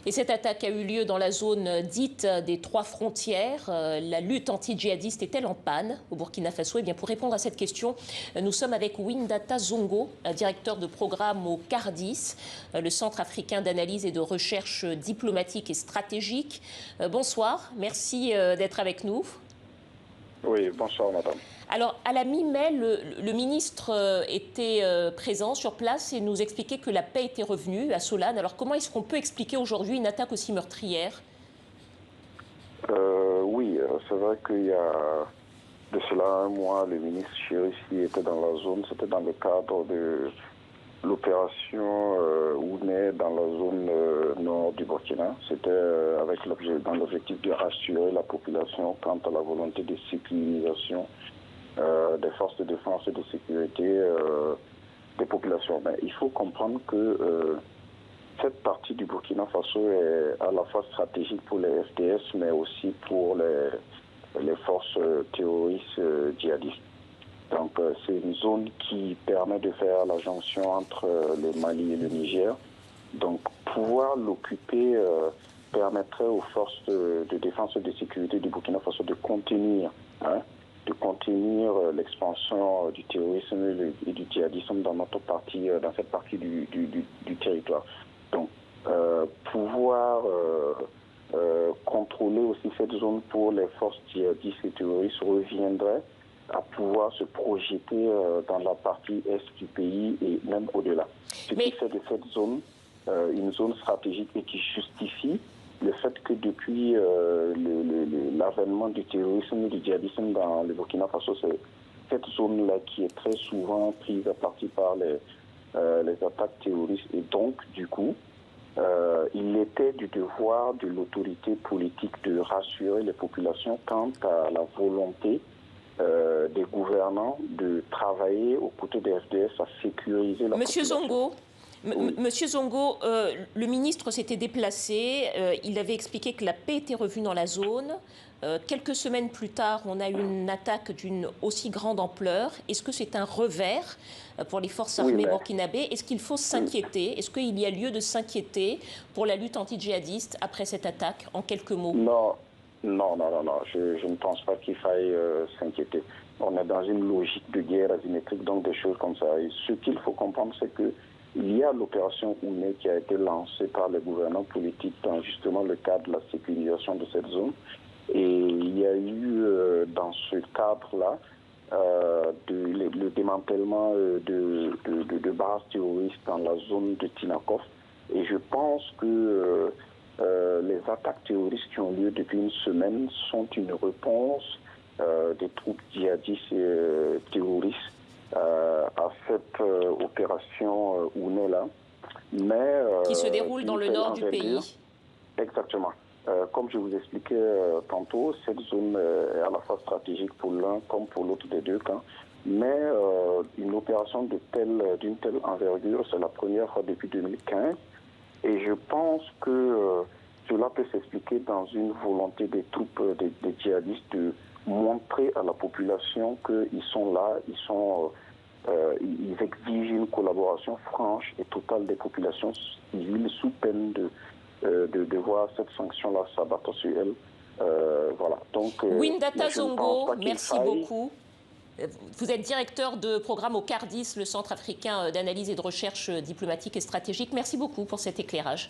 Et cette attaque a eu lieu dans la zone dite des trois frontières. La lutte anti-djihadiste est-elle en panne au Burkina Faso? Eh bien, pour répondre à cette question, nous sommes avec Windata Zongo, directeur de programme au CARDIS, le Centre africain d'analyse et de recherche diplomatique et stratégique. Bonsoir, merci d'être avec nous. Oui, bonsoir madame. Alors, à la mi-mai, le ministre était présent sur place et nous expliquait que la paix était revenue à Solane. Alors, comment est-ce qu'on peut expliquer aujourd'hui une attaque aussi meurtrière? Oui, c'est vrai qu'il y a de cela un mois, le ministre Chérissi était dans la zone. C'était dans le cadre de l'opération Ouné dans la zone nord du Burkina. C'était dans l'objectif de rassurer la population quant à la volonté de sécurisation des forces de défense et de sécurité des populations. Mais il faut comprendre que cette partie du Burkina Faso est à la fois stratégique pour les FDS, mais aussi pour les forces terroristes djihadistes. Donc c'est une zone qui permet de faire la jonction entre le Mali et le Niger. Donc pouvoir l'occuper permettrait aux forces de défense et de sécurité du Burkina Faso de contenir l'expansion du terrorisme et du djihadisme dans cette partie du territoire. Donc, pouvoir contrôler aussi cette zone pour les forces djihadistes et terroristes reviendrait à pouvoir se projeter dans la partie est du pays et même au-delà. Ce qui fait de cette zone une zone stratégique et qui justifie le fait que depuis l'avènement du terrorisme et du djihadisme dans le Burkina Faso, c'est cette zone-là qui est très souvent prise à partie par les attaques terroristes. Et donc, du coup, il était du devoir de l'autorité politique de rassurer les populations quant à la volonté des gouvernants de travailler aux côtés des FDS à sécuriser la population. Monsieur Zongo, le ministre s'était déplacé, il avait expliqué que la paix était revenue dans la zone. Quelques semaines plus tard, on a eu une attaque d'une aussi grande ampleur. Est-ce que c'est un revers pour les forces armées burkinabées? Est-ce qu'il faut s'inquiéter? Est-ce qu'il y a lieu de s'inquiéter pour la lutte anti-djihadiste après cette attaque, en quelques mots? Non, je ne pense pas qu'il faille s'inquiéter. On est dans une logique de guerre asymétrique, donc des choses comme ça. Et ce qu'il faut comprendre, c'est que il y a l'opération Ouné qui a été lancée par les gouvernants politiques dans justement le cadre de la sécurisation de cette zone. Et il y a eu dans ce cadre-là le démantèlement de bases terroristes dans la zone de Tinakov. Et je pense que les attaques terroristes qui ont lieu depuis une semaine sont une réponse des troupes djihadistes et terroristes à cette opération Ouné-là. Qui se déroule dans le nord du pays. Exactement. Comme je vous expliquais tantôt, cette zone est à la fois stratégique pour l'un comme pour l'autre des deux camps. Mais une opération d'une telle envergure, c'est la première fois depuis 2015. Et je pense que cela peut s'expliquer dans une volonté des troupes, des djihadistes de montrer à la population qu'ils sont là, ils exigent une collaboration franche et totale des populations civiles sous peine de voir cette sanction-là s'abattre sur elles. Voilà. Donc, Windata Zongo, merci beaucoup. Vous êtes directeur de programme au CARDIS, le Centre africain d'analyse et de recherche diplomatique et stratégique. Merci beaucoup pour cet éclairage.